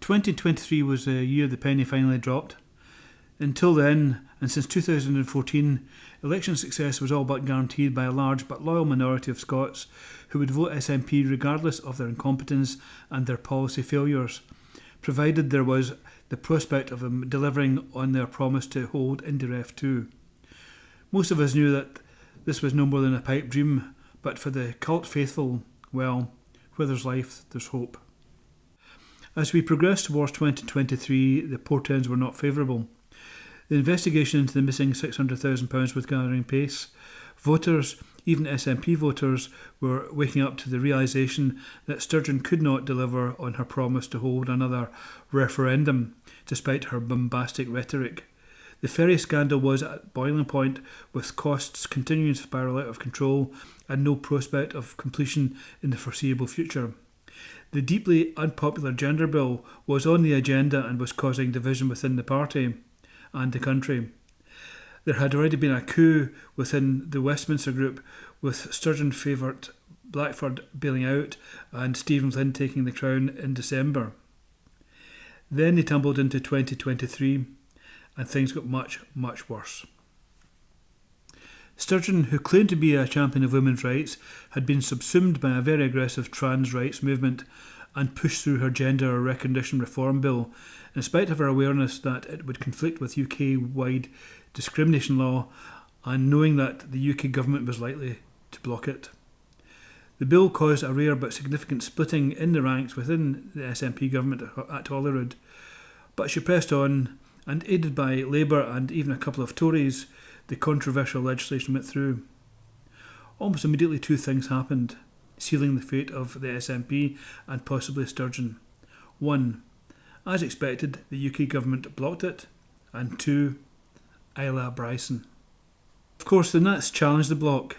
2023 was the year the penny finally dropped. Until then, and since 2014, election success was all but guaranteed by a large but loyal minority of Scots who would vote SNP regardless of their incompetence and their policy failures, provided there was the prospect of them delivering on their promise to hold Indy Ref 2. Most of us knew that this was no more than a pipe dream, but for the cult faithful, well, where there's life, there's hope. As we progressed towards 2023, the portents were not favourable. The investigation into the missing £600,000 was gathering pace. Voters, even SNP voters, were waking up to the realisation that Sturgeon could not deliver on her promise to hold another referendum, despite her bombastic rhetoric. The ferry scandal was at boiling point, with costs continuing to spiral out of control and no prospect of completion in the foreseeable future. The deeply unpopular gender bill was on the agenda and was causing division within the party and the country. There had already been a coup within the Westminster group, with Sturgeon favourite Blackford bailing out and Stephen Flynn taking the crown in December. Then they tumbled into 2023 and things got much, much worse. Sturgeon, who claimed to be a champion of women's rights, had been subsumed by a very aggressive trans rights movement and pushed through her gender recognition reform bill, in spite of her awareness that it would conflict with UK-wide discrimination law and knowing that the UK government was likely to block it. The bill caused a rare but significant splitting in the ranks within the SNP government at Holyrood, but she pressed on, and aided by Labour and even a couple of Tories, the controversial legislation went through. Almost immediately two things happened, sealing the fate of the SNP and possibly Sturgeon. 1. As expected, the UK government blocked it, and 2. Isla Bryson. Of course, the Nats challenged the block,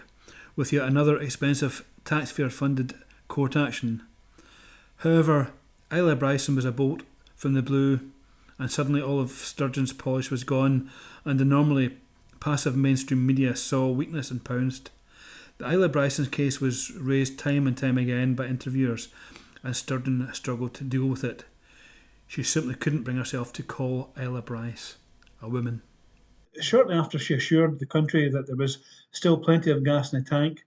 with yet another expensive taxpayer-funded court action. However, Isla Bryson was a bolt from the blue, and suddenly all of Sturgeon's polish was gone, and the normally passive mainstream media saw weakness and pounced. The Isla Bryson case was raised time and time again by interviewers, and Sturgeon struggled to deal with it. She simply couldn't bring herself to call Isla Bryce a woman. Shortly after she assured the country that there was still plenty of gas in the tank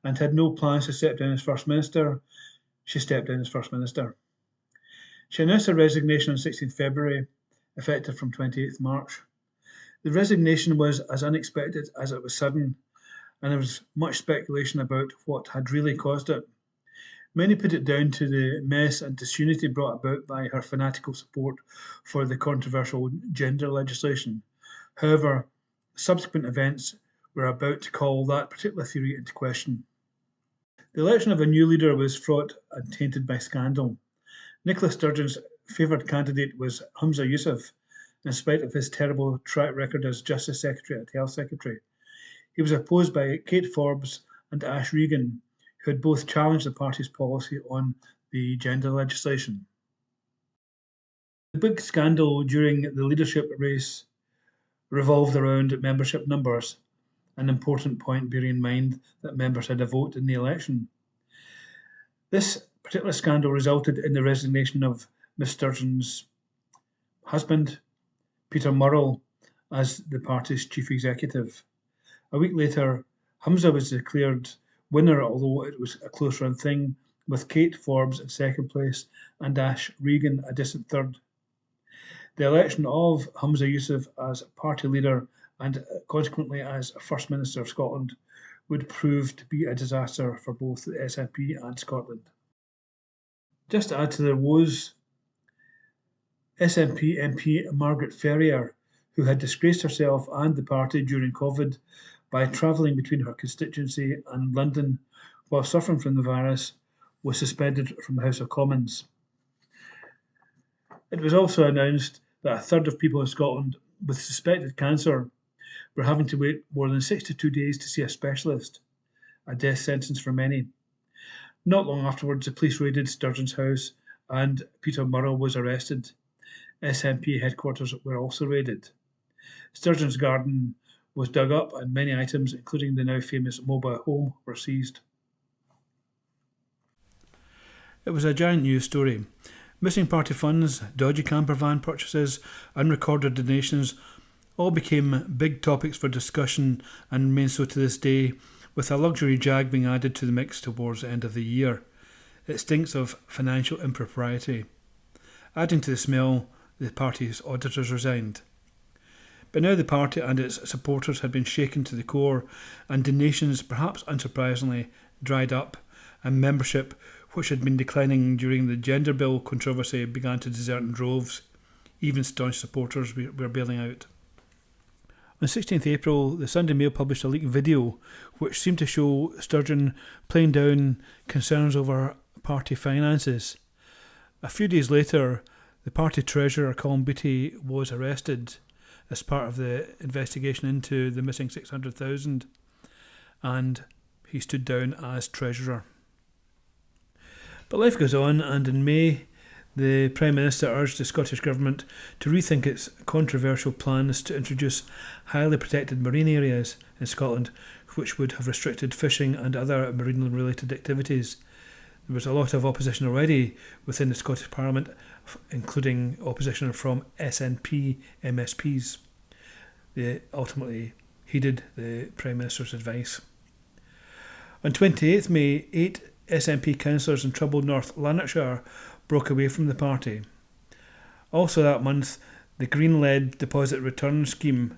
and had no plans to step down as First Minister, she stepped down as First Minister. She announced her resignation on 16th February, effective from 28th March. The resignation was as unexpected as it was sudden, and there was much speculation about what had really caused it. Many put it down to the mess and disunity brought about by her fanatical support for the controversial gender legislation. However, subsequent events were about to call that particular theory into question. The election of a new leader was fraught and tainted by scandal. Nicola Sturgeon's favoured candidate was Humza Yousaf, in spite of his terrible track record as Justice Secretary and Health Secretary. He was opposed by Kate Forbes and Ash Regan, who had both challenged the party's policy on the gender legislation. The big scandal during the leadership race revolved around membership numbers, an important point bearing in mind that members had a vote in the election. This particular scandal resulted in the resignation of Miss Sturgeon's husband, Peter Murrell, as the party's chief executive. A week later, Humza was declared winner, although it was a close run thing, with Kate Forbes in second place and Ash Regan a distant third. The election of Humza Yousaf as party leader and consequently as First Minister of Scotland would prove to be a disaster for both the SNP and Scotland. Just to add to their woes, SNP MP Margaret Ferrier, who had disgraced herself and the party during COVID by travelling between her constituency and London while suffering from the virus, was suspended from the House of Commons. It was also announced that a third of people in Scotland with suspected cancer were having to wait more than 62 days to see a specialist, a death sentence for many. Not long afterwards, the police raided Sturgeon's house and Peter Murrell was arrested. SNP headquarters were also raided. Sturgeon's garden was dug up and many items, including the now famous mobile home, were seized. It was a giant news story. Missing party funds, dodgy camper van purchases, unrecorded donations all became big topics for discussion and remain so to this day, with a luxury jag being added to the mix towards the end of the year. It stinks of financial impropriety. Adding to the smell, the party's auditors resigned. But now the party and its supporters had been shaken to the core, and donations, perhaps unsurprisingly, dried up, and membership, which had been declining during the gender bill controversy, began to desert in droves. Even staunch supporters were bailing out. On 16th April, the Sunday Mail published a leaked video which seemed to show Sturgeon playing down concerns over party finances. A few days later, the party treasurer, Colin Beattie, was arrested as part of the investigation into the missing 600,000, and he stood down as treasurer. But life goes on, and in May, the Prime Minister urged the Scottish Government to rethink its controversial plans to introduce highly protected marine areas in Scotland, which would have restricted fishing and other marine-related activities. There was a lot of opposition already within the Scottish Parliament, including opposition from SNP MSPs. They ultimately heeded the Prime Minister's advice. On 28th May, 8 SNP councillors in troubled North Lanarkshire broke away from the party. Also that month, the Green-led deposit return scheme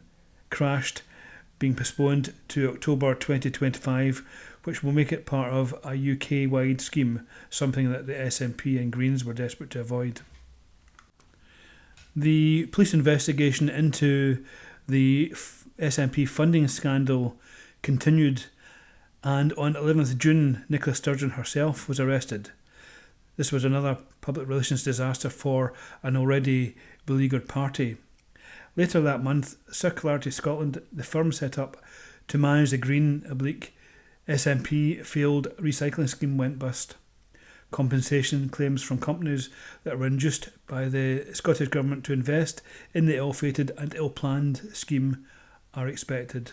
crashed, being postponed to October 2025, which will make it part of a UK-wide scheme, something that the SNP and Greens were desperate to avoid. The police investigation into the SNP funding scandal continued, and on 11th June, Nicola Sturgeon herself was arrested. This was another public relations disaster for an already beleaguered party. Later that month, Circularity Scotland, the firm set up to manage the Green/SNP failed recycling scheme, went bust. Compensation claims from companies that were induced by the Scottish Government to invest in the ill-fated and ill-planned scheme are expected.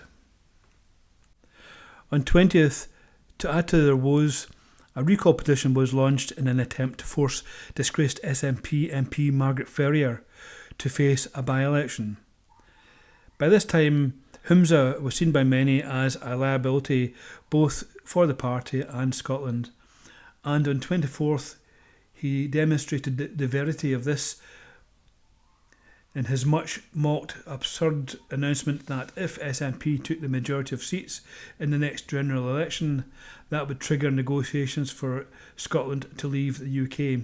On 20th, to add to their woes, a recall petition was launched in an attempt to force disgraced SNP MP Margaret Ferrier to face a by-election. By this time, Humza was seen by many as a liability both for the party and Scotland, and on 24th he demonstrated the verity of this in his much mocked absurd announcement that if SNP took the majority of seats in the next general election, that would trigger negotiations for Scotland to leave the UK.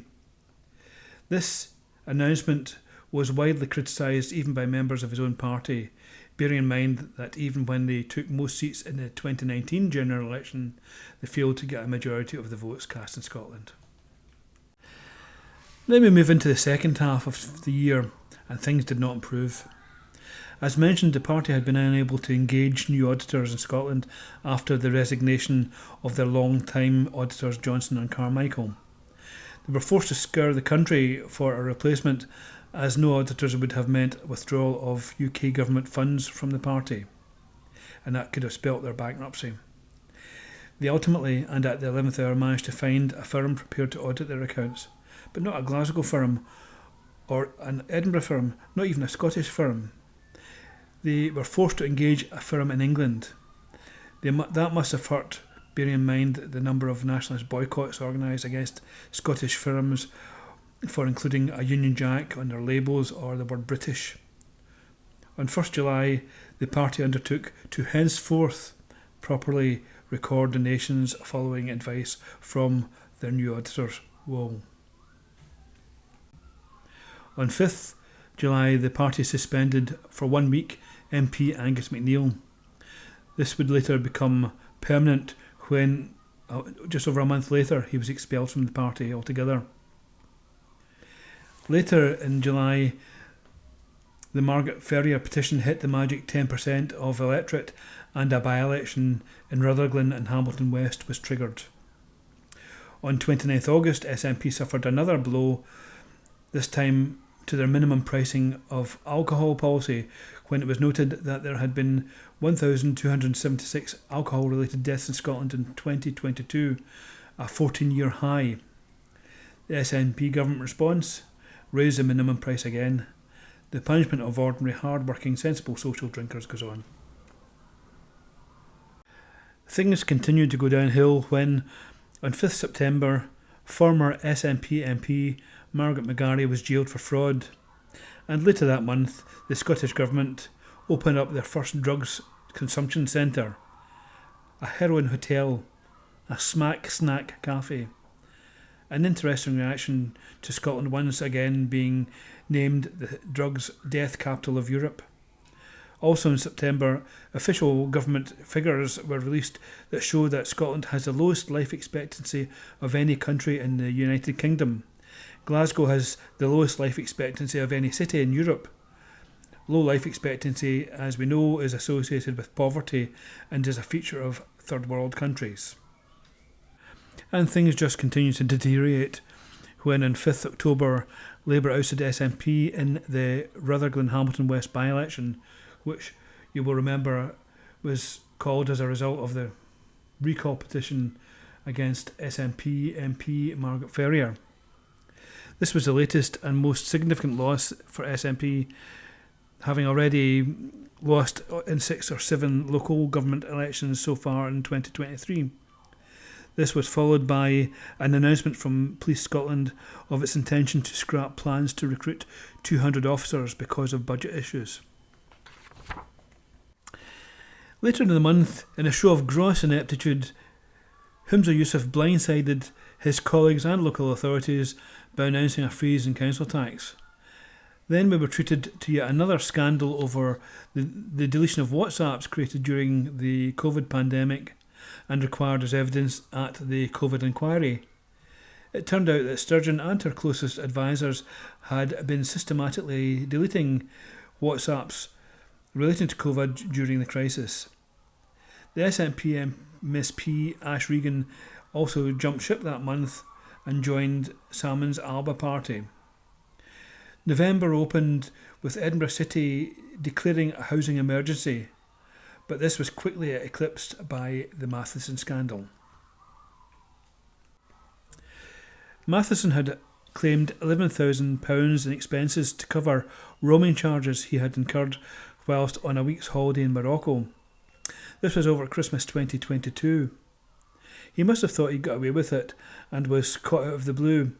This announcement was widely criticised even by members of his own party, bearing in mind that even when they took most seats in the 2019 general election, they failed to get a majority of the votes cast in Scotland. Let me move into the second half of the year, and things did not improve. As mentioned, the party had been unable to engage new auditors in Scotland after the resignation of their long-time auditors Johnson and Carmichael. They were forced to scour the country for a replacement, as no auditors would have meant withdrawal of UK government funds from the party, and that could have spelt their bankruptcy. They ultimately, and at the 11th hour, managed to find a firm prepared to audit their accounts, but not a Glasgow firm or an Edinburgh firm, not even a Scottish firm. They were forced to engage a firm in England. That must have hurt, bearing in mind the number of nationalist boycotts organised against Scottish firms for including a Union Jack on their labels or the word British. On 1st July, the party undertook to henceforth properly record donations following advice from their new auditors. Whoa. On 5th July, the party suspended for 1 week MP Angus MacNeil. This would later become permanent when, just over a month later, he was expelled from the party altogether. Later in July, the Margaret Ferrier petition hit the magic 10% of electorate, and a by-election in Rutherglen and Hamilton West was triggered. On 29th August, SNP suffered another blow, this time to their minimum pricing of alcohol policy, when it was noted that there had been 1,276 alcohol-related deaths in Scotland in 2022, a 14-year high. The SNP government response: raise the minimum price again. The punishment of ordinary, hard-working, sensible social drinkers goes on. Things continued to go downhill when, on 5th September, former SNP MP Margaret McGarry was jailed for fraud, and later that month the Scottish Government opened up their first drugs consumption centre, a heroin hotel, a smack snack cafe. An interesting reaction to Scotland once again being named the drugs death capital of Europe. Also in September, official government figures were released that show that Scotland has the lowest life expectancy of any country in the United Kingdom. Glasgow has the lowest life expectancy of any city in Europe. Low life expectancy, as we know, is associated with poverty and is a feature of third world countries. And things just continue to deteriorate when on 5th October Labour ousted SNP in the Rutherglen-Hamilton West by-election, which you will remember was called as a result of the recall petition against SNP MP Margaret Ferrier. This was the latest and most significant loss for SNP, having already lost in 6 or 7 local government elections so far in 2023. This was followed by an announcement from Police Scotland of its intention to scrap plans to recruit 200 officers because of budget issues. Later in the month, in a show of gross ineptitude, Humza Yousaf blindsided his colleagues and local authorities by announcing a freeze in council tax. Then we were treated to yet another scandal over the deletion of WhatsApps created during the COVID pandemic and required as evidence at the COVID inquiry. It turned out that Sturgeon and her closest advisers had been systematically deleting WhatsApps relating to COVID during the crisis. The SNP MSP Ash Regan also jumped ship that month and joined Salmon's Alba party. November opened with Edinburgh City declaring a housing emergency, but this was quickly eclipsed by the Matheson scandal. Matheson had claimed £11,000 in expenses to cover roaming charges he had incurred whilst on a week's holiday in Morocco. This was over Christmas 2022. He must have thought he got away with it and was caught out of the blue.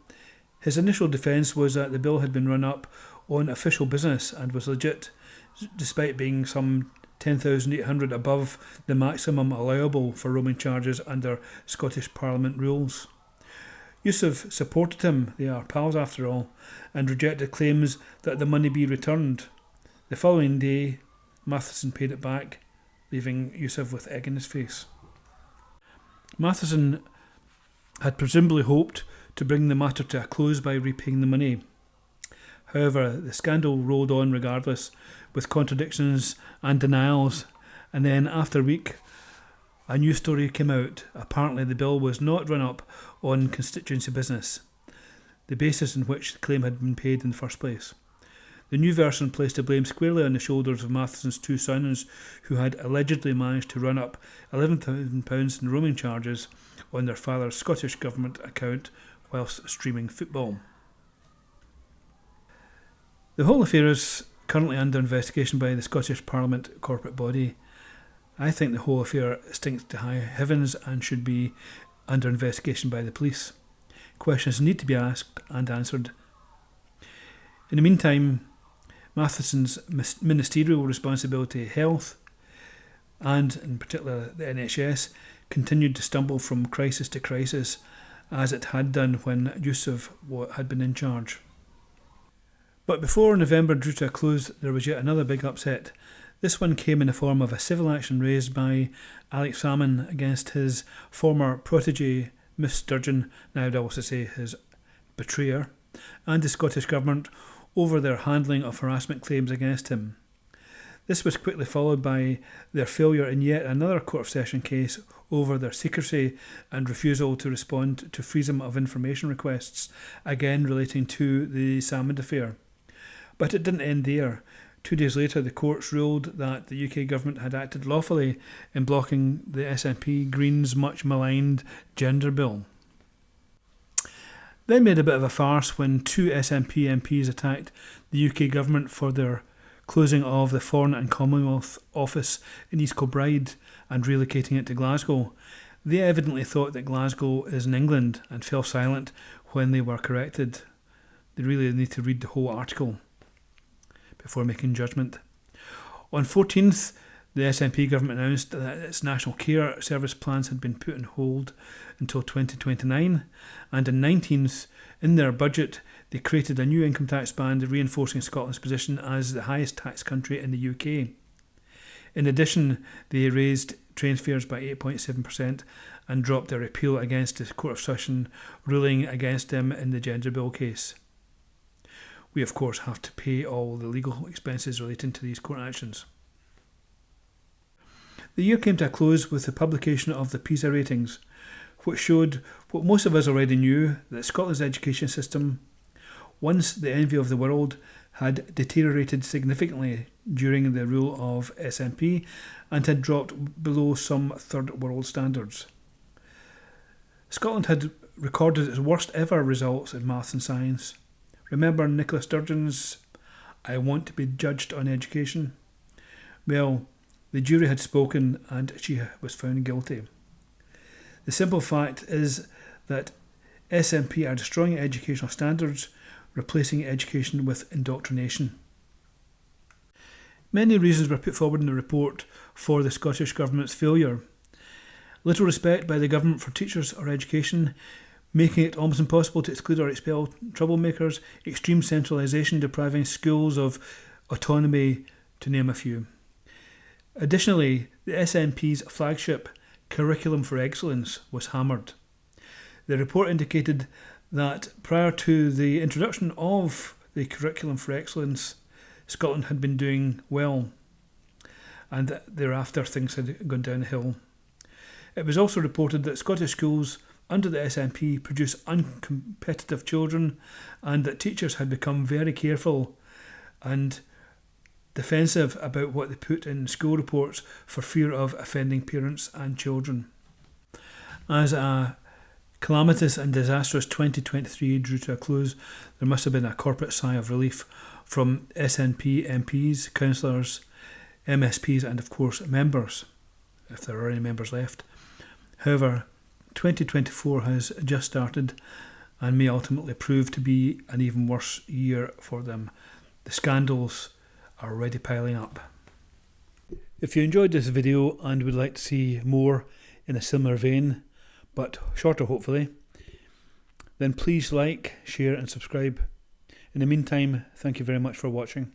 His initial defence was that the bill had been run up on official business and was legit, despite being some 10,800 above the maximum allowable for roaming charges under Scottish Parliament rules. Yousaf supported him, they are pals after all, and rejected claims that the money be returned. The following day, Matheson paid it back, leaving Yousaf with egg in his face. Matheson had presumably hoped to bring the matter to a close by repaying the money. However, the scandal rolled on regardless, with contradictions and denials, and then after a week, a new story came out. Apparently the bill was not run up on constituency business, the basis on which the claim had been paid in the first place. The new version placed the blame squarely on the shoulders of Matheson's two sons, who had allegedly managed to run up £11,000 in roaming charges on their father's Scottish Government account whilst streaming football. The whole affair is currently under investigation by the Scottish Parliament corporate body. I think the whole affair stinks to high heavens and should be under investigation by the police. Questions need to be asked and answered. In the meantime, Matheson's ministerial responsibility, health, and in particular the NHS, continued to stumble from crisis to crisis, as it had done when Yousaf had been in charge. But before November drew to a close, there was yet another big upset. This one came in the form of a civil action raised by Alex Salmon against his former protégé, Miss Sturgeon, now I'd also say his betrayer, and the Scottish Government over their handling of harassment claims against him. This was quickly followed by their failure in yet another Court of Session case over their secrecy and refusal to respond to freedom of information requests, again relating to the Salmond affair. But it didn't end there. 2 days later, the courts ruled that the UK government had acted lawfully in blocking the SNP Greens' much maligned gender bill. Then made a bit of a farce when two SNP MPs attacked the UK government for their closing of the Foreign and Commonwealth Office in East Kilbride and relocating it to Glasgow. They evidently thought that Glasgow is in England and fell silent when they were corrected. They really need to read the whole article before making judgment. On 14th, the SNP government announced that its National Care Service plans had been put on hold until 2029, and on 19th, in their budget, they created a new income tax band reinforcing Scotland's position as the highest tax country in the UK. In addition, they raised train fares by 8.7% and dropped their appeal against the Court of Session ruling against them in the gender bill case. We of course have to pay all the legal expenses relating to these court actions. The year came to a close with the publication of the PISA ratings, which showed what most of us already knew, that Scotland's education system, once the envy of the world, had deteriorated significantly during the rule of SNP and had dropped below some third world standards. Scotland had recorded its worst ever results in maths and science. Remember Nicola Sturgeon's "I want to be judged on education"? Well, the jury had spoken and she was found guilty. The simple fact is that SNP are destroying educational standards, replacing education with indoctrination. Many reasons were put forward in the report for the Scottish Government's failure. Little respect by the government for teachers or education, making it almost impossible to exclude or expel troublemakers, extreme centralisation depriving schools of autonomy, to name a few. Additionally, the SNP's flagship Curriculum for Excellence was hammered. The report indicated that prior to the introduction of the Curriculum for Excellence, Scotland had been doing well, and thereafter things had gone downhill. It was also reported that Scottish schools under the SNP produce uncompetitive children, and that teachers had become very careful and defensive about what they put in school reports for fear of offending parents and children. As a calamitous and disastrous 2023 drew to a close, there must have been a corporate sigh of relief from SNP MPs, councillors, MSPs and of course members, if there are any members left. However, 2024 has just started and may ultimately prove to be an even worse year for them. The scandals are already piling up. If you enjoyed this video and would like to see more in a similar vein, but shorter hopefully, then please like, share and subscribe. In the meantime, thank you very much for watching.